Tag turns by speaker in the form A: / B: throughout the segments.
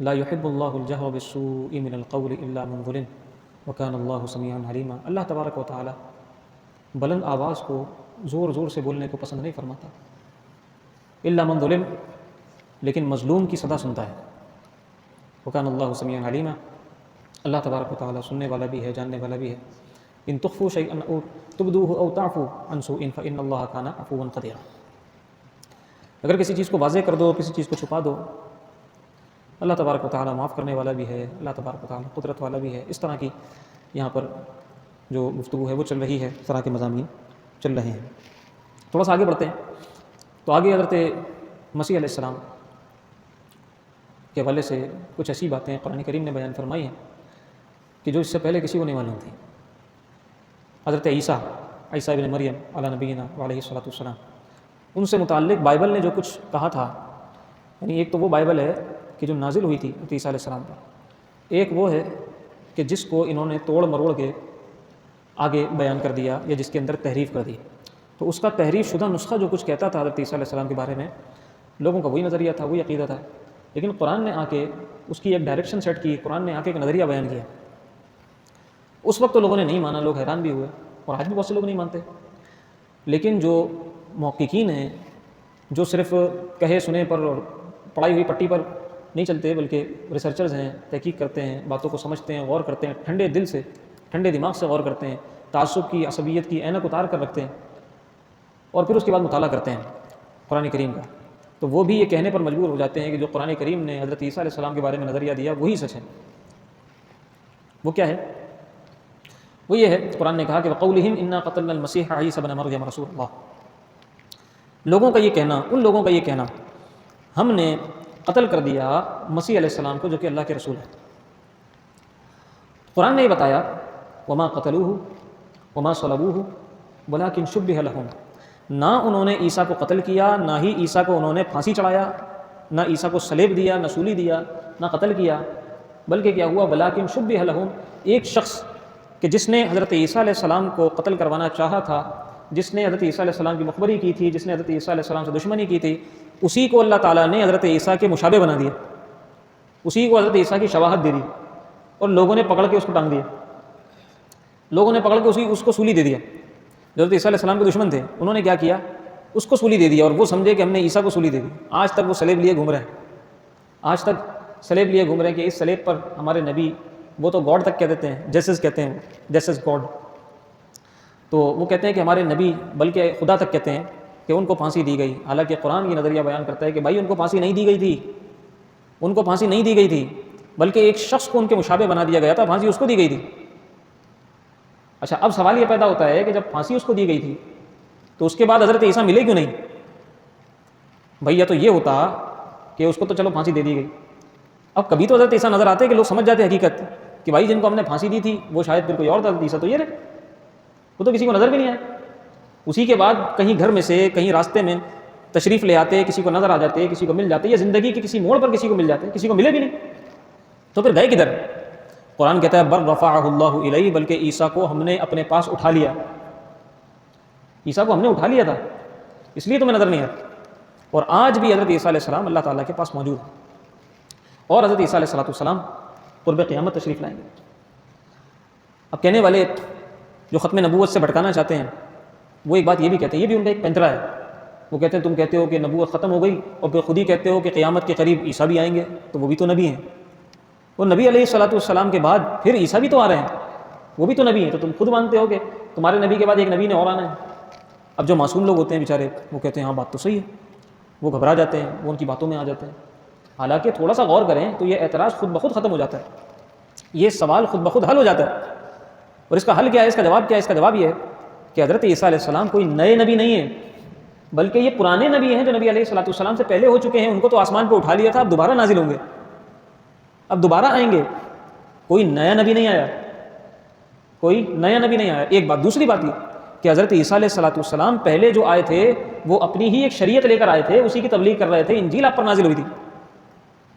A: لا يحب اللہ الجہر بالسوء من القول الا من ظلم وکان اللہ سمیعا علیما۔ اللہ تبارک و تعالی بلند آواز کو زور زور سے بولنے کو پسند نہیں فرماتا، الا من ظلم، لیکن مظلوم کی صدا سنتا ہے۔ وکان اللہ سمیعا علیما، اللہ تبارک و تعالی سننے والا بھی ہے، جاننے والا بھی ہے۔ ان تخفوا شیئا او تبدوه او تعفوا عن سوء فان اللہ کان عفوا قدیرا۔ اگر کسی چیز کو واضح کر دو، کسی چیز کو چھپا دو، اللہ تبارک و تعالی معاف کرنے والا بھی ہے، اللہ تبارک و تعالی قدرت والا بھی ہے۔ اس طرح کی یہاں پر جو گفتگو ہے وہ چل رہی ہے، اس طرح کے مضامین چل رہے ہیں۔ تھوڑا سا آگے بڑھتے ہیں تو آگے حضرت مسیح علیہ السلام کے حوالے سے کچھ ایسی باتیں قرآن کریم نے بیان فرمائی ہیں کہ جو اس سے پہلے کسی کو نہیں معلوم تھی۔ حضرت عیسیٰ ابن مریم علی نبینا علیہ الصلوۃ والسلام، ان سے متعلق بائبل نے جو کچھ کہا تھا، یعنی ایک تو وہ بائبل ہے کہ جو نازل ہوئی تھی عیسیٰ علیہ السلام پر، ایک وہ ہے کہ جس کو انہوں نے توڑ مروڑ کے آگے بیان کر دیا یا جس کے اندر تحریف کر دی۔ تو اس کا تحریف شدہ نسخہ جو کچھ کہتا تھا حضرت عیسیٰ علیہ السلام کے بارے میں، لوگوں کا وہی نظریہ تھا، وہی عقیدہ تھا، لیکن قرآن نے آ کے اس کی ایک ڈائریکشن سیٹ کی، قرآن نے آ کے ایک نظریہ بیان کیا۔ اس وقت تو لوگوں نے نہیں مانا، لوگ حیران بھی ہوئے، اور آج بھی بہت سے لوگ نہیں مانتے۔ لیکن جو محققین ہیں، جو صرف کہے سنے پر اور پڑھائی ہوئی پٹی پر نہیں چلتے، بلکہ ریسرچرز ہیں، تحقیق کرتے ہیں، باتوں کو سمجھتے ہیں، غور کرتے ہیں، ٹھنڈے دل سے، ٹھنڈے دماغ سے غور کرتے ہیں، تعصب کی، عصبیت کی اینک اتار کر رکھتے ہیں، اور پھر اس کے بعد مطالعہ کرتے ہیں قرآن کریم کا، تو وہ بھی یہ کہنے پر مجبور ہو جاتے ہیں کہ جو قرآن کریم نے حضرت عیسیٰ علیہ السلام کے بارے میں نظریہ دیا وہی سچ ہے۔ وہ کیا ہے؟ وہ یہ ہے، قرآن نے کہا کہ وَقَوْلِهِمْ إِنَّا قَتَلْنَا الْمَسِيحَ عِيسَى ابْنَ مَرْيَمَ رَسُولَ اللَّهِ، لوگوں کا یہ کہنا، ان لوگوں کا یہ کہنا، ہم نے قتل کر دیا مسیح علیہ السلام کو جو کہ اللہ کے رسول ہے۔ قرآن نے یہ بتایا وَمَا قَتَلُوهُ وَمَا صَلَبُوهُ وَلَكِنْ شُبِّهَ لَهُمْ، نہ انہوں نے عیسیٰ کو قتل کیا، نہ ہی عیسیٰ کو انہوں نے پھانسی چڑھایا، نہ عیسیٰ کو صلیب دیا، نہ سولی دیا، نہ قتل کیا، بلکہ کیا ہوا وَلَكِنْ شُبِّهَ لَهُمْ، ایک شخص کہ جس نے حضرت عیسیٰ علیہ السلام کو قتل کروانا چاہا تھا، جس نے حضرت عیسیٰ علیہ السلام کی مخبری کی تھی، جس نے حضرت عیسیٰ علیہ السلام سے دشمنی کی تھی، اسی کو اللہ تعالیٰ نے حضرت عیسیٰ کے مشابہ بنا دیا، اسی کو حضرت عیسیٰ کی شباہت دے دی، اور لوگوں نے پکڑ کے اس کو ٹانگ دیا، لوگوں نے پکڑ کے اس کو سولی دے دیا۔ جو حضرت عیسیٰ علیہ السلام کے دشمن تھے، انہوں نے کیا کیا؟ اس کو سولی دے دیا، اور وہ سمجھے کہ ہم نے عیسیٰ کو سولی دے دی۔ آج تک وہ صلیب لیے گھوم رہے ہیں، آج تک صلیب لیے گھوم رہے ہیں کہ اس صلیب پر ہمارے نبی، وہ تو گاڈ تک کہہ دیتے ہیں، جیسس کہتے ہیں، جیسس گاڈ، تو وہ کہتے ہیں کہ ہمارے نبی، بلکہ خدا تک کہتے ہیں کہ ان کو پھانسی دی گئی، حالانکہ قرآن یہ نظریہ بیان کرتا ہے کہ بھائی ان کو پھانسی نہیں دی گئی تھی، ان کو پھانسی نہیں دی گئی تھی، بلکہ ایک شخص کو ان کے مشابہ بنا دیا گیا تھا، پھانسی اس کو دی گئی تھی۔ اچھا، اب سوال یہ پیدا ہوتا ہے کہ جب پھانسی اس کو دی گئی تھی تو اس کے بعد حضرت عیسیٰ ملے کیوں نہیں؟ بھئی یا تو یہ ہوتا کہ اس کو تو چلو پھانسی دے دی گئی، اب کبھی تو حضرت عیسیٰ نظر آتے کہ لوگ سمجھ جاتے حقیقت کہ بھائی جن کو ہم نے پھانسی دی تھی وہ شاید پھر کوئی اور تھا، حضرت عیسیٰ تو یہ رہے، وہ تو کسی کو نظر بھی نہیں آئے۔ اسی کے بعد کہیں گھر میں سے، کہیں راستے میں تشریف لے آتے، کسی کو نظر آ جاتے، کسی کو مل جاتے، یا زندگی کے کسی موڑ پر کسی کو مل جاتے، کسی کو ملے بھی نہیں، تو پھر گئے کدھر؟ قرآن کہتا ہے بل رفعہ اللہ الیہ، بلکہ عیسیٰ کو ہم نے اپنے پاس اٹھا لیا، عیسیٰ کو ہم نے اٹھا لیا تھا، اس لیے تمہیں نظر نہیں آتا۔ اور آج بھی حضرت عیسیٰ علیہ السلام اللہ تعالیٰ کے پاس موجود ہے، اور حضرت عیسیٰ علیہ السلام قرب قیامت تشریف لائیں گے۔ اب کہنے والے جو ختم نبوت سے بھٹکانا چاہتے ہیں، وہ ایک بات یہ بھی کہتے ہیں، یہ بھی ان کا ایک پینترا ہے، وہ کہتے ہیں تم کہتے ہو کہ نبوت ختم ہو گئی، اور پھر خود ہی کہتے ہو کہ قیامت کے قریب عیسیٰ بھی آئیں گے، تو وہ بھی تو نبی ہیں، وہ نبی علیہ الصلوۃ والسلام کے بعد پھر عیسیٰ بھی تو آ رہے ہیں، وہ بھی تو نبی ہیں، تو تم خود مانتے ہو کہ تمہارے نبی کے بعد ایک نبی نے اور آنا ہے۔ اب جو معصوم لوگ ہوتے ہیں بیچارے، وہ کہتے ہیں ہاں بات تو صحیح ہے، وہ گھبرا جاتے ہیں، وہ ان کی باتوں میں آ جاتے ہیں، حالانکہ تھوڑا سا غور کریں تو یہ اعتراض خود بخود ختم ہو جاتا ہے، یہ سوال خود بخود حل ہو جاتا ہے۔ اور اس کا حل کیا ہے؟ اس کا جواب کیا ہے؟ اس کا جواب یہ ہے کہ حضرت عیسیٰ علیہ السلام کوئی نئے نبی نہیں ہیں، بلکہ یہ پرانے نبی ہیں جو نبی علیہ الصلوۃ والسلام سے پہلے ہو چکے ہیں، ان کو تو آسمان پہ اٹھا لیا تھا، اب دوبارہ نازل ہوں گے، اب دوبارہ آئیں گے، کوئی نیا نبی نہیں آیا، کوئی نیا نبی نہیں آیا۔ ایک بات، دوسری بات یہ کہ حضرت عیسیٰ علیہ الصلوۃ والسلام پہلے جو آئے تھے وہ اپنی ہی ایک شریعت لے کر آئے تھے، اسی کی تبلیغ کر رہے تھے، انجیل آپ پر نازل ہوئی تھی،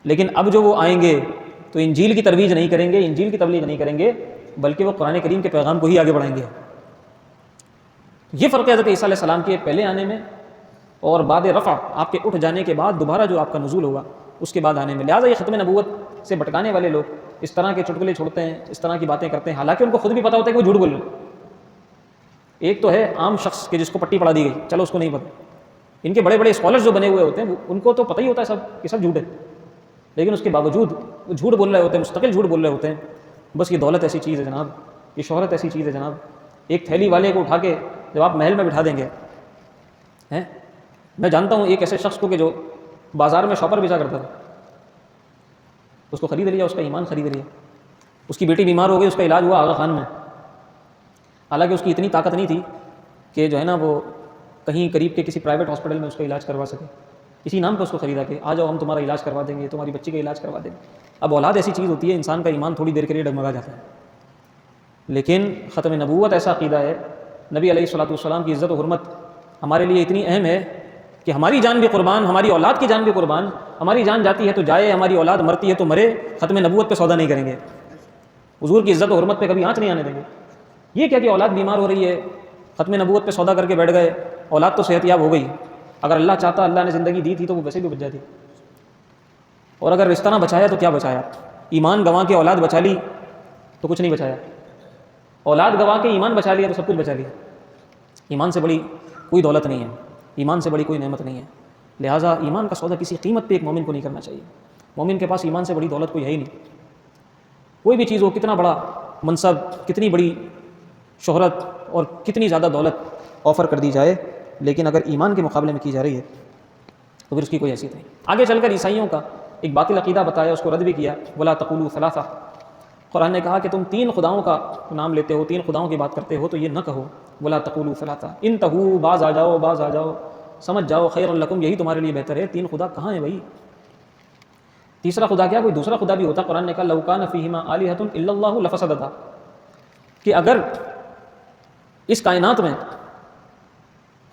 A: لیکن اب جو وہ آئیں گے تو انجیل کی ترویج نہیں کریں گے، انجیل کی تبلیغ نہیں کریں گے، بلکہ وہ قرآن کریم کے پیغام کو ہی آگے بڑھائیں گے۔ یہ فرق ہے حضرت عیسیٰ علیہ السلام کے پہلے آنے میں اور بعد رفع، آپ کے اٹھ جانے کے بعد دوبارہ جو آپ کا نزول ہوگا اس کے بعد آنے میں۔ لہٰذا یہ ختم نبوت سے بھٹکانے والے لوگ اس طرح کے چٹکلے چھوڑتے ہیں، اس طرح کی باتیں کرتے ہیں، حالانکہ ان کو خود بھی پتہ ہوتا ہے کہ وہ جھوٹ بول رہے ہیں۔ ایک تو ہے عام شخص کہ جس کو پٹی پڑھا دی گئی، چلو اس کو نہیں پتہ، ان کے بڑے بڑے اسکالرز جو بنے ہوئے ہوتے ہیں ان کو تو پتہ ہی ہوتا ہے سب کہ سب جھوٹ ہے، لیکن اس کے باوجود وہ جھوٹ بول رہے ہوتے ہیں، مستقل جھوٹ بول رہے ہوتے ہیں۔ بس یہ دولت ایسی چیز ہے جناب، یہ شہرت ایسی چیز ہے جناب، ایک تھیلی والے کو اٹھا کے جب آپ محل میں بٹھا دیں گے ہیں، میں جانتا ہوں ایک ایسے شخص کو کہ جو بازار میں شاپر بیچا کرتا تھا، اس کو خرید لیا، اس کا ایمان خرید لیا، اس کی بیٹی بیمار ہو گئی، اس کا علاج ہوا آغا خان میں، حالانکہ اس کی اتنی طاقت نہیں تھی کہ جو ہے نا وہ کہیں قریب کے کسی پرائیویٹ ہاسپٹل میں اس کا علاج کروا سکے، اسی نام پہ اس کو خریدا کہ آ جاؤ ہم تمہارا علاج کروا دیں گے، تمہاری بچی کا علاج کروا دیں گے۔ اب اولاد ایسی چیز ہوتی ہے انسان کا ایمان تھوڑی دیر کے لیے ڈگمگا جاتا ہے، لیکن ختم نبوت ایسا عقیدہ ہے، نبی علیہ الصلوۃ والسلام کی عزت و حرمت ہمارے لیے اتنی اہم ہے کہ ہماری جان بھی قربان، ہماری اولاد کی جان بھی قربان، ہماری جان جاتی ہے تو جائے، ہماری اولاد مرتی ہے تو مرے، ختم نبوت پہ سودا نہیں کریں گے، حضور کی عزت و حرمت پہ کبھی آنچ نہیں آنے دیں گے۔ یہ کیا کہ اولاد بیمار ہو رہی ہے، ختم نبوت پہ سودا کر کے بیٹھ گئے، اولاد تو صحت یاب ہو گئی، اگر اللہ چاہتا، اللہ نے زندگی دی تھی تو وہ ویسے بھی بچ جاتی، اور اگر رشتہ نہ بچایا تو کیا بچایا؟ ایمان گنوا کے اولاد بچا لی تو کچھ نہیں بچایا، اولاد گنوا کے ایمان بچا لیا تو سب کچھ بچا لیا۔ ایمان سے بڑی کوئی دولت نہیں ہے، ایمان سے بڑی کوئی نعمت نہیں ہے، لہٰذا ایمان کا سودا کسی قیمت پہ ایک مومن کو نہیں کرنا چاہیے۔ مومن کے پاس ایمان سے بڑی دولت کوئی ہے ہی نہیں، کوئی بھی چیز ہو، کتنا بڑا منصب، کتنی بڑی شہرت اور کتنی زیادہ دولت آفر کر دی جائے، لیکن اگر ایمان کے مقابلے میں کی جا رہی ہے تو پھر اس کی کوئی حیثیت نہیں۔ آگے چل کر عیسائیوں کا ایک باطل عقیدہ بتایا، اس کو رد بھی کیا، وَلَا تَقُولُوا ثَلَاثَةٌ، قرآن نے کہا کہ تم 3 خداؤں کا نام لیتے ہو، 3 خداؤں کی بات کرتے ہو تو یہ نہ کہو، وَلَا تَقُولُوا ثَلَاثَةٌ، انتہوا، باز آ جاؤ، باز آ جاؤ، سمجھ جاؤ، خیر لکم، یہی تمہارے لیے بہتر ہے۔ 3 خدا کہاں ہیں بھائی؟ تیسرا خدا کیا؟ کوئی دوسرا خدا بھی ہوتا؟ قرآن نے کہا لَوْ كَانَ فِيهِمَا آلِهَةٌ إِلَّا اللَّهُ لَفَسَدَتَا، کہ اگر اس کائنات میں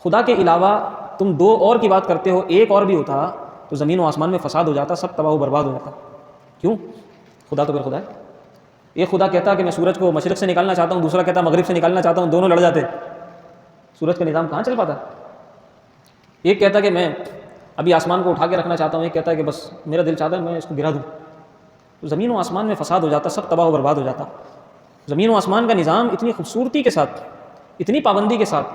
A: خدا کے علاوہ تم 2 اور کی بات کرتے ہو، ایک اور بھی ہوتا تو زمین و آسمان میں فساد ہو جاتا، سب تباہ و برباد ہو جاتا۔ کیوں؟ خدا تو پھر خدا ہے۔ ایک خدا کہتا کہ میں سورج کو مشرق سے نکالنا چاہتا ہوں، دوسرا کہتا مغرب سے نکالنا چاہتا ہوں، دونوں لڑ جاتے، سورج کا نظام کہاں چل پاتا؟ ایک کہتا کہ میں ابھی آسمان کو اٹھا کے رکھنا چاہتا ہوں، ایک کہتا ہے کہ بس میرا دل چاہتا ہے میں اس کو گرا دوں، تو زمین و آسمان میں فساد ہو جاتا، سب تباہ و برباد ہو جاتا۔ زمین و آسمان کا نظام اتنی خوبصورتی کے ساتھ، اتنی پابندی کے ساتھ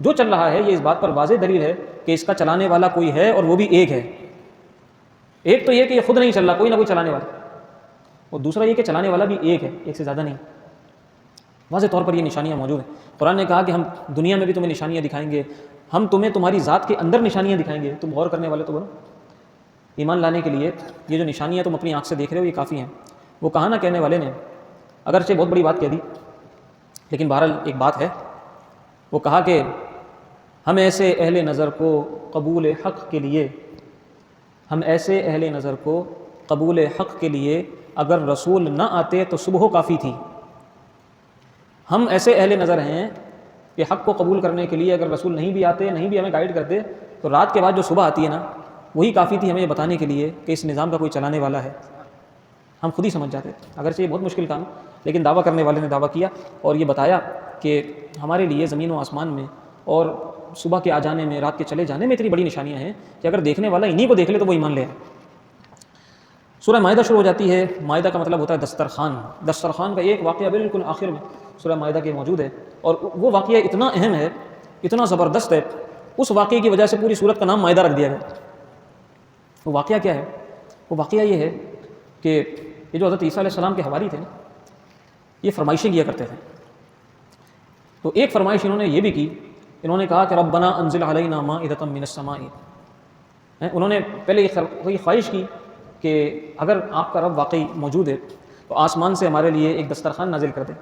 A: جو چل رہا ہے، یہ اس بات پر واضح دلیل ہے کہ اس کا چلانے والا کوئی ہے، اور وہ بھی ایک ہے۔ ایک تو یہ کہ یہ خود نہیں چل رہا، کوئی نہ کوئی چلانے والا، اور دوسرا یہ کہ چلانے والا بھی ایک ہے، ایک سے زیادہ نہیں۔ واضح طور پر یہ نشانیاں موجود ہیں۔ قرآن نے کہا کہ ہم دنیا میں بھی تمہیں نشانیاں دکھائیں گے، ہم تمہیں تمہاری ذات کے اندر نشانیاں دکھائیں گے، تم غور کرنے والے تو بنو۔ ایمان لانے کے لیے یہ جو نشانیاں تم اپنی آنکھ سے دیکھ رہے ہو یہ کافی ہیں۔ وہ کہا نہ کہنے والے نے اگرچہ بہت بڑی بات کہہ دی، لیکن بہرحال ایک بات ہے، وہ کہا کہ ہم ایسے اہل نظر کو قبول حق کے لیے، ہم ایسے اہل نظر کو قبول حق کے لیے اگر رسول نہ آتے تو صبح کافی تھی۔ ہم ایسے اہل نظر ہیں کہ حق کو قبول کرنے کے لیے اگر رسول نہیں بھی آتے، نہیں بھی ہمیں گائیڈ کرتے، تو رات کے بعد جو صبح آتی ہے نا، وہی کافی تھی ہمیں یہ بتانے کے لیے کہ اس نظام کا کوئی چلانے والا ہے۔ ہم خود ہی سمجھ جاتے، اگرچہ یہ بہت مشکل کام، لیکن دعویٰ کرنے والے نے دعویٰ کیا اور یہ بتایا کہ ہمارے لیے زمین و آسمان میں اور صبح کے آ جانے میں، رات کے چلے جانے میں اتنی بڑی نشانیاں ہیں کہ اگر دیکھنے والا انہی کو دیکھ لے تو وہ ایمان لے آئے۔ سورہ مائدہ شروع ہو جاتی ہے، مائدہ کا مطلب ہوتا ہے دسترخوان۔ دسترخوان کا ایک واقعہ بالکل آخر میں سورہ مائدہ کے موجود ہے، اور وہ واقعہ اتنا اہم ہے، اتنا زبردست ہے، اس واقعے کی وجہ سے پوری سورت کا نام مائدہ رکھ دیا گیا۔ وہ واقعہ کیا ہے؟ وہ واقعہ یہ ہے کہ یہ جو حضرت عیسیٰ علیہ السلام کے حواری تھے نا، یہ فرمائشیں کیا کرتے تھے۔ تو ایک فرمائش انہوں نے یہ بھی کی، انہوں نے کہا کہ ربنا انزل علینا مائدۃ من السماء۔ انہوں نے پہلے یہ خواہش کی کہ اگر آپ کا رب واقعی موجود ہے تو آسمان سے ہمارے لیے ایک دسترخوان نازل کر دے۔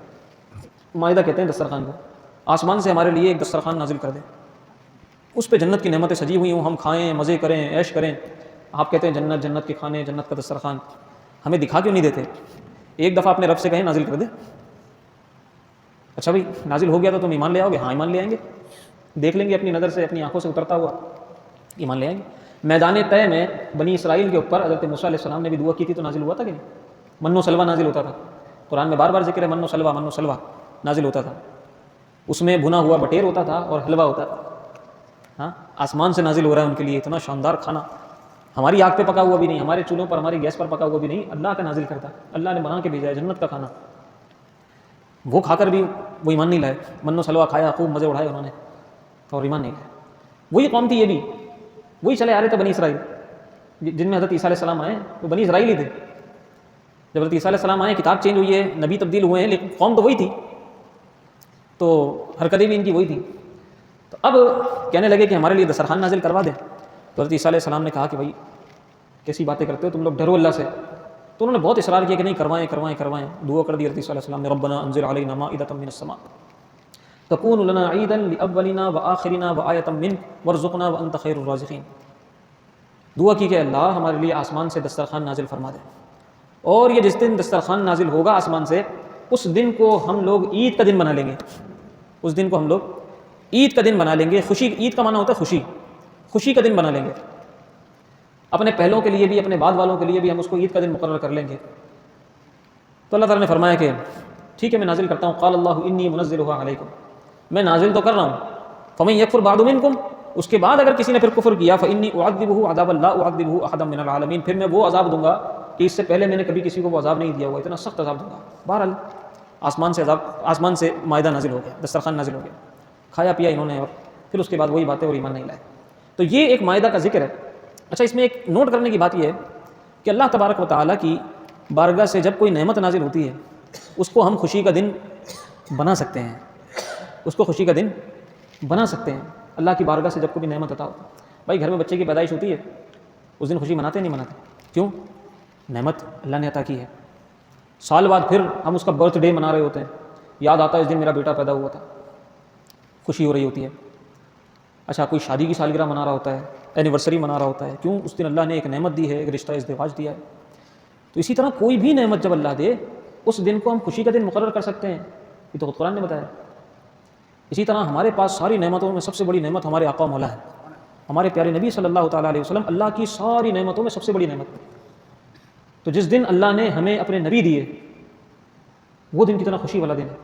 A: مائدہ کہتے ہیں دسترخوان کو، آسمان سے ہمارے لیے ایک دسترخوان نازل کر دے، اس پہ جنت کی نعمتیں سجی ہوئی ہوں، ہم کھائیں، مزے کریں، عیش کریں۔ آپ کہتے ہیں جنت، جنت کے کھانے، جنت کا دسترخوان، ہمیں دکھا کیوں نہیں دیتے؟ ایک دفعہ اپنے رب سے کہیں نازل کر دے۔ اچھا بھائی نازل ہو گیا تو تم ایمان لے آؤ گے؟ ہاں ایمان لے آئیں گے، دیکھ لیں گے اپنی نظر سے، اپنی آنکھوں سے اترتا ہوا، ایمان لے آئیں گے۔ میدان طے میں بنی اسرائیل کے اوپر حضرت موسیٰ علیہ السلام نے بھی دعا کی تھی تو نازل ہوا تھا کہ نہیں؟ من و سلوہ نازل ہوتا تھا، قرآن میں بار بار ذکر ہے، من و سلوہ، من و سلوہ نازل ہوتا تھا، اس میں بھنا ہوا بٹیر ہوتا تھا اور حلوہ ہوتا تھا۔ ہاں آسمان سے نازل ہو رہا ہے ان کے لیے اتنا شاندار کھانا، ہماری آگ پہ پکا ہوا بھی نہیں، ہمارے چولہوں پر ہماری گیس پر پکا ہوا بھی نہیں، اللہ کا نازل کرتا، اللہ نے بنا کے بھیجا ہے جنت کا کھانا، وہ کھا کر بھی وہ ایمان نہیں لائے، من و سلوا کھایا، خوب مزے اڑائے انہوں نے اور ایمان نہیں لائے۔ وہی قوم تھی یہ بھی، وہی چلے آ رہے تھے بنی اسرائیل جن میں حضرت عیسیٰ علیہ السلام آئے، وہ بنی اسرائیل ہی تھے۔ جب حضرت عیسیٰ علیہ السلام آئے، کتاب چینج ہوئی ہے، نبی تبدیل ہوئے ہیں، لیکن قوم تو وہی تھی، تو حرکتیں بھی ان کی وہی تھی۔ تو اب کہنے لگے کہ ہمارے لیے دسترخوان نازل کروا دیں، تو حضرت عیسیٰ علیہ السلام نے کہا کہ بھائی کیسی باتیں کرتے ہو تم لوگ، ڈرو اللہ سے۔ تو انہوں نے بہت اصرار کیا کہ نہیں، کروائیں کروائیں کروائیں، دعا کر دی حضرت عیسیٰ علیہ السلام نے، ربنا انزل علینا مائدۃ من السماء تکون لنا عیدا لاولنا وآخرنا وآیۃ منک وارزقنا وانت خیر الرازقین۔ دعا کی کہ اللہ ہمارے لیے آسمان سے دسترخوان نازل فرما دے، اور یہ جس دن دسترخوان نازل ہوگا آسمان سے، اس دن کو ہم لوگ عید کا دن بنا لیں گے، اس دن کو ہم لوگ عید کا دن بنا لیں گے۔ خوشی، عید کا معنی ہوتا ہے خوشی، خوشی کا دن بنا لیں گے، اپنے پہلوں کے لیے بھی اپنے بعد والوں کے لیے بھی ہم اس کو عید کا دن مقرر کر لیں گے۔ تو اللہ تعالیٰ نے فرمایا کہ ٹھیک ہے میں نازل کرتا ہوں، قال اللہ انی منزلها علیکم، میں نازل تو کر رہا ہوں، فمن یکفر بعد منکم، اس کے بعد اگر کسی نے پھر کفر کیا، فانی اعذبہ عذابا لا اعذبہ احدا من العالمین، پھر میں وہ عذاب دوں گا کہ اس سے پہلے میں نے کبھی کسی کو وہ عذاب نہیں دیا ہوا، اتنا سخت عذاب دوں گا۔ بہرحال آسمان سے عذاب، آسمان سے مائدہ نازل ہو گیا، دسترخوان نازل ہو گیا، کھایا پیا انہوں نے، اور پھر اس کے بعد وہی باتیں اور ایمان نہیں لائے۔ تو یہ ایک مائدہ کا ذکر ہے۔ اچھا، اس میں ایک نوٹ کرنے کی بات یہ ہے کہ اللہ تبارک و تعالیٰ کی بارگاہ سے جب کوئی نعمت نازل ہوتی ہے، اس کو ہم خوشی کا دن بنا سکتے ہیں، اس کو خوشی کا دن بنا سکتے ہیں۔ اللہ کی بارگاہ سے جب کوئی نعمت عطا ہوتا ہے، بھائی گھر میں بچے کی پیدائش ہوتی ہے، اس دن خوشی مناتے نہیں مناتے؟ کیوں؟ نعمت اللہ نے عطا کی ہے۔ سال بعد پھر ہم اس کا برتھ ڈے منا رہے ہوتے ہیں، یاد آتا ہے اس دن میرا بیٹا پیدا ہوا تھا، خوشی ہو رہی ہوتی ہے۔ اچھا، کوئی شادی کی سالگرہ منا رہا ہوتا ہے، اینیورسری منا رہا ہوتا ہے، کیوں؟ اس دن اللہ نے ایک نعمت دی ہے، ایک رشتہ ازدواج دیا ہے۔ تو اسی طرح کوئی بھی نعمت جب اللہ دے، اس دن کو ہم خوشی کا دن مقرر کر سکتے ہیں، یہ تو خود قرآن نے بتایا۔ اسی طرح ہمارے پاس ساری نعمتوں میں سب سے بڑی نعمت ہمارے آقا مولا ہے، ہمارے پیارے نبی صلی اللہ تعالیٰ علیہ وسلم اللہ کی ساری نعمتوں میں سب سے بڑی نعمت۔ تو جس دن اللہ نے ہمیں اپنے نبی دیے، وہ دن کتنا خوشی والا دن ہے،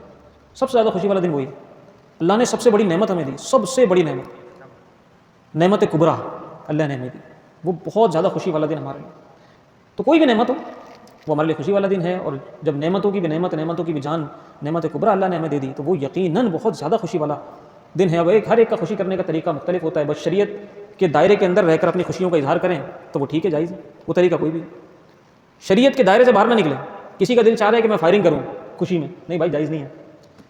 A: سب سے زیادہ خوشی والا دن وہی ہے۔ اللہ نے سب سے بڑی نعمت ہمیں دی، سب سے بڑی نعمت، نعمت کبریٰ اللہ نے ہمیں دی، وہ بہت زیادہ خوشی والا دن ہمارے لیے۔ تو کوئی بھی نعمت ہو وہ ہمارے لیے خوشی والا دن ہے، اور جب نعمتوں کی بھی نعمت، نعمتوں کی بھی جان، نعمت کبریٰ اللہ نے ہمیں دے دی، تو وہ یقیناً بہت زیادہ خوشی والا دن ہے۔ اب ہر ایک کا خوشی کرنے کا طریقہ مختلف ہوتا ہے، بس شریعت کے دائرے کے اندر رہ کر اپنی خوشیوں کا اظہار کریں تو وہ ٹھیک ہے، جائز ہے، وہ طریقہ کوئی بھی۔ شریعت کے دائرے سے باہر نہ نکلیں، کسی کا دل چاہ رہا ہے کہ میں فائرنگ کروں خوشی میں، نہیں بھائی جائز نہیں ہے۔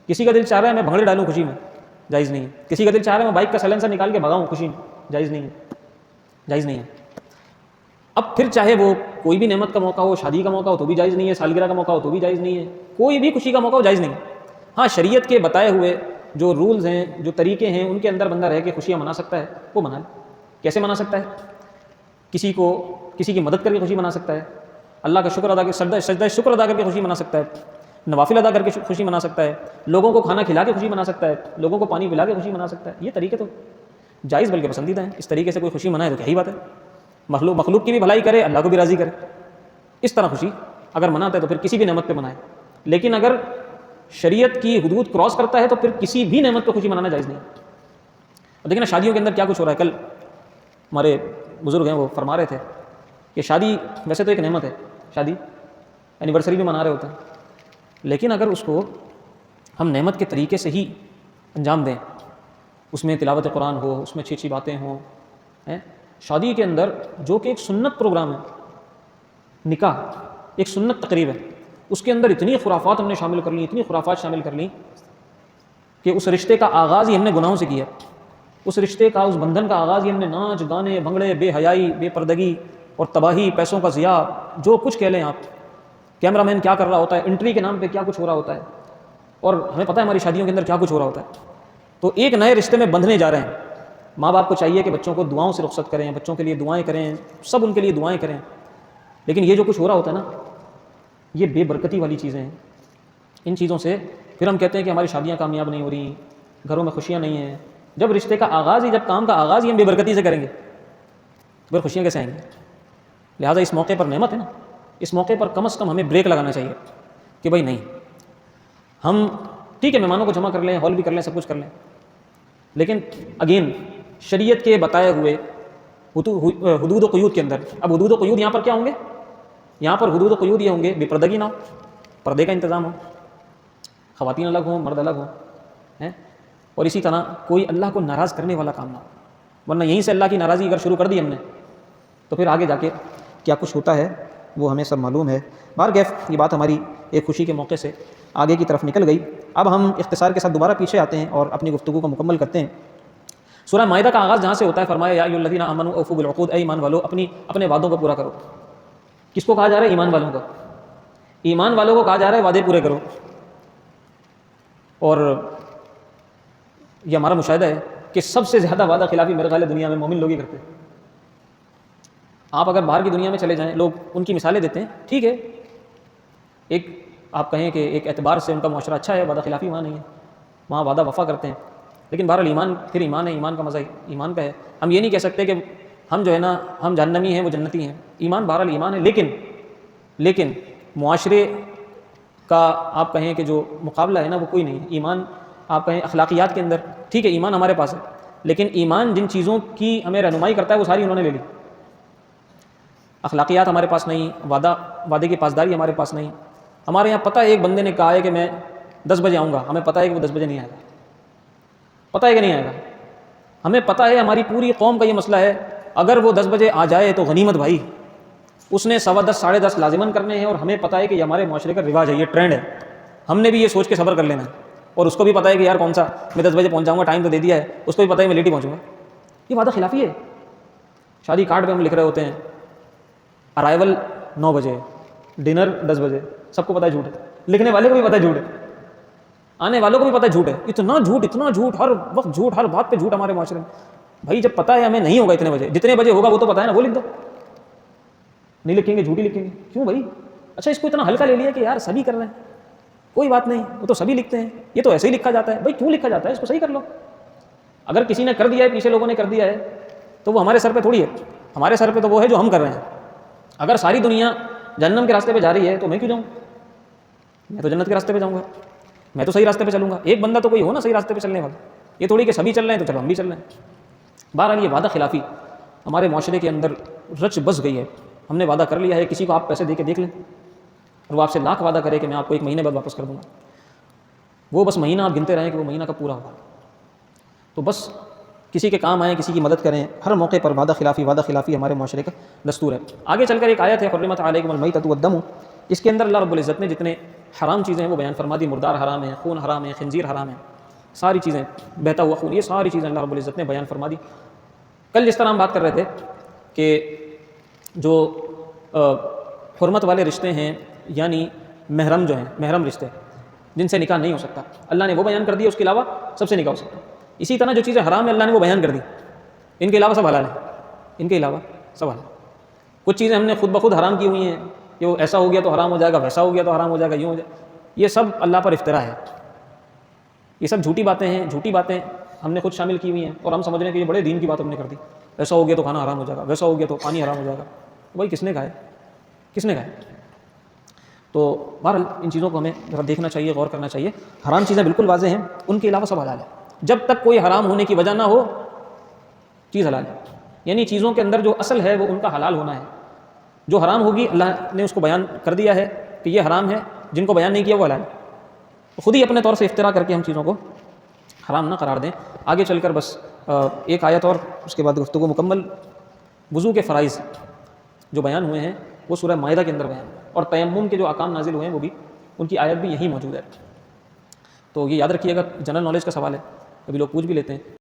A: کسی کا دل چاہ رہا ہے میں بھنگڑے ڈالوں خوشی میں، جائز نہیں ہے۔ کسی کا دل چاہ رہا ہے میں بائک کا سائلنسر نکال کے بھگاؤں خوشی میں، جائز نہیں ہے، جائز نہیں ہے۔ اب پھر چاہے وہ کوئی بھی نعمت کا موقع ہو، شادی کا موقع ہو تو بھی جائز نہیں ہے، سالگرہ کا موقع ہو تو بھی جائز نہیں ہے، کوئی بھی خوشی کا موقع ہو جائز نہیں ہے۔ ہاں، شریعت کے بتائے ہوئے جو رولز ہیں، جو طریقے ہیں، ان کے اندر بندہ رہ کے خوشیاں منا سکتا ہے، وہ منا لے۔ کیسے منا سکتا ہے؟ کسی کی مدد کر کے خوشی منا سکتا ہے، اللہ کا شکر ادا کر، سجدہ شکر ادا کر کے خوشی منا سکتا ہے، نوافل ادا کر کے خوشی منا سکتا ہے، لوگوں کو کھانا کھلا کے خوشی منا سکتا ہے، لوگوں کو پانی پلا کے خوشی منا سکتا ہے۔ یہ طریقے تو جائز بلکہ پسندیدہ ہیں۔ اس طریقے سے کوئی خوشی منائے تو کیا ہی بات ہے، مخلوق کی بھی بھلائی کرے، اللہ کو بھی راضی کرے، اس طرح خوشی اگر مناتا ہے تو پھر کسی بھی نعمت پہ منائے۔ لیکن اگر شریعت کی حدود کراس کرتا ہے تو پھر کسی بھی نعمت پہ خوشی منانا جائز نہیں ہے۔ اور دیکھیں نا شادیوں کے اندر کیا کچھ ہو رہا ہے۔ کل ہمارے بزرگ ہیں وہ فرما رہے تھے کہ شادی ویسے تو ایک نعمت ہے، شادی اینیورسری بھی منا رہے ہوتے ہیں، لیکن اگر اس کو ہم نعمت کے طریقے سے ہی انجام دیں، اس میں تلاوت قرآن ہو، اس میں اچھی اچھی باتیں ہوں۔ شادی کے اندر جو کہ ایک سنت پروگرام ہے، نکاح ایک سنت تقریب ہے، اس کے اندر اتنی خرافات ہم نے شامل کر لیں، اتنی خرافات شامل کر لیں کہ اس رشتے کا آغاز ہی ہم نے گناہوں سے کیا، اس رشتے کا، اس بندھن کا آغاز ہی ہم نے ناچ گانے، بھنگڑے، بے حیائی، بے پردگی اور تباہی، پیسوں کا ضیاع، جو کچھ کہہ لیں آپ، کیمرہ مین کیا کر رہا ہوتا ہے، انٹری کے نام پہ کیا کچھ ہو رہا ہوتا ہے، اور ہمیں پتہ ہے ہماری شادیوں کے اندر کیا کچھ ہو رہا ہوتا ہے۔ تو ایک نئے رشتے میں بندھنے جا رہے ہیں، ماں باپ کو چاہیے کہ بچوں کو دعاؤں سے رخصت کریں، بچوں کے لیے دعائیں کریں، سب ان کے لیے دعائیں کریں، لیکن یہ جو کچھ ہو رہا ہوتا ہے نا، یہ بے برکتی والی چیزیں ہیں۔ ان چیزوں سے پھر ہم کہتے ہیں کہ ہماری شادیاں کامیاب نہیں ہو رہی، گھروں میں خوشیاں نہیں ہیں۔ جب رشتے کا آغاز ہی، جب کام کا آغاز ہی ہم بے برکتی سے کریں گے تو پھر خوشیاں کیسے آئیں گی؟ لہٰذا اس موقع پر نعمت ہے نا، اس موقع پر کم از کم ہمیں بریک لگانا چاہیے کہ بھائی نہیں، ہم ٹھیک ہے مہمانوں کو جمع کر لیں، ہال بھی کر لیں، سب کچھ کر لیں، لیکن اگین شریعت کے بتائے ہوئے حدود و قیود کے اندر. اب حدود و قیود یہاں پر کیا ہوں گے؟ یہاں پر حدود و قیود یہ ہوں گے بے پردگی نہ ہو، پردے کا انتظام ہو، خواتین الگ ہوں مرد الگ ہوں ہیں، اور اسی طرح کوئی اللہ کو ناراض کرنے والا کام نہ ہو، ورنہ یہیں سے اللہ کی ناراضی اگر شروع کر دی ہم نے تو پھر آگے جا کے کیا کچھ ہوتا ہے وہ ہمیں سب معلوم ہے. بہرکیف یہ بات ہماری ایک خوشی کے موقع سے آگے کی طرف نکل گئی. اب ہم اختصار کے ساتھ دوبارہ پیچھے آتے ہیں اور اپنی گفتگو کو مکمل کرتے ہیں. سورہ مائدہ کا آغاز جہاں سے ہوتا ہے فرمایا یا ایھا الذین آمنوا اوفوا بالعقود، اے ایمان والو اپنے وعدوں کو پورا کرو. کس کو کہا جا رہا ہے؟ ایمان والوں کو. ایمان والوں کو کہا جا رہا ہے وعدے پورے کرو. اور یہ ہمارا مشاہدہ ہے کہ سب سے زیادہ وعدہ خلافی میرے خیال ہے دنیا میں مومن لوگ ہی کرتے ہیں. آپ اگر باہر کی دنیا میں چلے جائیں لوگ ان کی مثالیں دیتے ہیں، ٹھیک ہے، ایک آپ کہیں کہ ایک اعتبار سے ان کا معاشرہ اچھا ہے، وعدہ خلافی وہاں نہیں ہے، وہاں وعدہ وفا کرتے ہیں. لیکن بہرحال ایمان پھر ایمان ہے، ایمان کا مزہ ایمان کا ہے. ہم یہ نہیں کہہ سکتے کہ ہم جو ہے نا ہم جہنمی ہیں وہ جنتی ہیں. ایمان بہرحال ایمان ہے، لیکن معاشرے کا آپ کہیں کہ جو مقابلہ ہے نا وہ کوئی نہیں ہے. ایمان آپ کہیں اخلاقیات کے اندر ٹھیک ہے ایمان ہمارے پاس ہے، لیکن ایمان جن چیزوں کی ہمیں رہنمائی کرتا ہے وہ ساری انہوں نے لے لی. اخلاقیات ہمارے پاس نہیں، وعدے کی پاسداری ہمارے پاس نہیں. ہمارے یہاں پتہ ہے ایک بندے نے کہا ہے کہ میں 10 بجے آؤں گا، ہمیں پتہ ہے کہ وہ 10 بجے نہیں آئے گا. پتہ ہے کہ نہیں آئے گا؟ ہمیں پتہ ہے، ہماری پوری قوم کا یہ مسئلہ ہے، اگر وہ 10 بجے آ جائے تو غنیمت بھائی، اس نے 10:15 ساڑھے 10 لازماً کرنے ہیں. اور ہمیں پتہ ہے کہ یہ ہمارے معاشرے کا رواج ہے، یہ ٹرینڈ ہے. ہم نے بھی یہ سوچ کے صبر کر لینا ہے. اور اس کو بھی پتہ ہے کہ یار کون سا میں 10 بجے پہنچ جاؤں گا، ٹائم تو دے دیا ہے، اس کو بھی پتہ ہے میں لیٹ ہی پہنچوں گا. یہ وعدہ خلافی ہے. شادی کارڈ پہ ہم لکھ رہے ہوتے ہیں ارائیول 9 بجے، ڈنر 10 بجے، سب کو پتہ ہے جھوٹ ہے. لکھنے والے کو بھی پتہ ہے جھوٹ ہے، آنے والوں کو بھی پتہ ہے جھوٹ ہے. اتنا جھوٹ، ہر وقت جھوٹ، ہر بات پہ جھوٹ ہمارے معاشرے میں. بھائی جب پتہ ہے ہمیں نہیں ہوگا اتنے بجے، جتنے بجے ہوگا وہ تو پتہ ہے نا، وہ لکھ دو. نہیں لکھیں گے، جھوٹ ہی لکھیں گے. کیوں بھائی؟ اچھا اس کو اتنا ہلکا لے لیا کہ یار سبھی کر رہے ہیں، کوئی بات نہیں، وہ تو سبھی لکھتے ہیں، یہ تو ایسے ہی لکھا جاتا ہے. بھائی کیوں لکھا جاتا ہے؟ اس کو صحیح کر لو. اگر کسی نے کر دیا ہے، پیچھے لوگوں نے کر دیا ہے، تو وہ ہمارے سر پہ تھوڑی ہے. ہمارے سر پہ تو وہ ہے جو ہم کر رہے ہیں. اگر ساری دنیا جہنم کے راستے پہ جا رہی ہے تو میں کیوں جاؤں؟ میں تو جنت کے راستے پہ جاؤں گا، میں تو صحیح راستے پہ چلوں گا. ایک بندہ تو کوئی ہو نا صحیح راستے پہ چلنے والا. یہ تھوڑی کہ سبھی چل رہے ہیں تو چلو ہم بھی چل رہے ہیں. بہرحال یہ وعدہ خلافی ہمارے معاشرے کے اندر رچ بس گئی ہے. ہم نے وعدہ کر لیا ہے، کسی کو آپ پیسے دے کے دیکھ لیں اور وہ آپ سے لاکھ وعدہ کرے کہ میں آپ کو 1 مہینے بعد واپس کر دوں گا، وہ بس مہینہ آپ گنتے رہیں کہ وہ مہینہ کب پورا ہوگا. تو بس کسی کے کام آئیں، کسی کی مدد کریں، ہر موقع پر وعدہ خلافی ہمارے معاشرے کا دستور ہے. آگے چل کر ایک آیت ہے حرمت علیکم المیتۃ والدم، اس کے اندر اللہ رب العزت نے جتنے حرام چیزیں ہیں وہ بیان فرما دی. مردار حرام ہے، خون حرام ہے، خنزیر حرام ہے، ساری چیزیں، بہتا ہوا خون، یہ ساری چیزیں اللہ رب العزت نے بیان فرما دی. کل جس طرح ہم بات کر رہے تھے کہ جو حرمت والے رشتے ہیں، یعنی محرم جو ہیں، محرم رشتے جن سے نکاح نہیں ہو سکتا، اللہ نے وہ بیان کر دیا. اس کے علاوہ سب سے نکاح ہو سکتا. اسی طرح جو چیزیں حرام ہیں اللہ نے وہ بیان کر دی. ان کے علاوہ سب حلال ہیں، ان کے علاوہ سب حلال. کچھ چیزیں ہم نے خود بخود حرام کی ہوئی ہیں، کہ وہ ایسا ہو گیا تو حرام ہو جائے گا، ویسا ہو گیا تو حرام ہو جائے گا، یوں ہو جائے. یہ سب اللہ پر افطرا ہے. یہ سب جھوٹی باتیں ہیں، جھوٹی باتیں ہم نے خود شامل کی ہوئی ہیں اور ہم سمجھ رہے ہیں کہ یہ بڑے دین کی بات ہم نے کر دی. ایسا ہو گیا تو کھانا حرام ہو جائے گا، ویسا ہو گیا تو پانی حرام ہو جائے گا. بھائی کس نے کہا ہے؟ کس نے کہا ہے؟ تو بہرحال ان چیزوں کو ہمیں ذرا دیکھنا چاہیے، غور کرنا چاہیے. حرام چیزیں بالکل واضح ہیں، ان کے علاوہ سب حلال ہے. جب تک کوئی حرام ہونے کی وجہ نہ ہو چیز حلال ہے. یعنی چیزوں کے اندر جو اصل ہے وہ ان کا حلال ہونا ہے. جو حرام ہوگی اللہ نے اس کو بیان کر دیا ہے کہ یہ حرام ہے، جن کو بیان نہیں کیا وہ حلال ہے. خود ہی اپنے طور سے افترا کر کے ہم چیزوں کو حرام نہ قرار دیں. آگے چل کر بس ایک آیت اور اس کے بعد گفتگو مکمل. وضو کے فرائض جو بیان ہوئے ہیں وہ سورہ مائدہ کے اندر بیان، اور تیمم کے جو احکام نازل ہوئے ہیں وہ بھی، ان کی آیت بھی یہی موجود ہے. تو یہ یاد رکھیے گا، جنرل نالج کا سوال ہے، کبھی لوگ پوچھ بھی لیتے ہیں.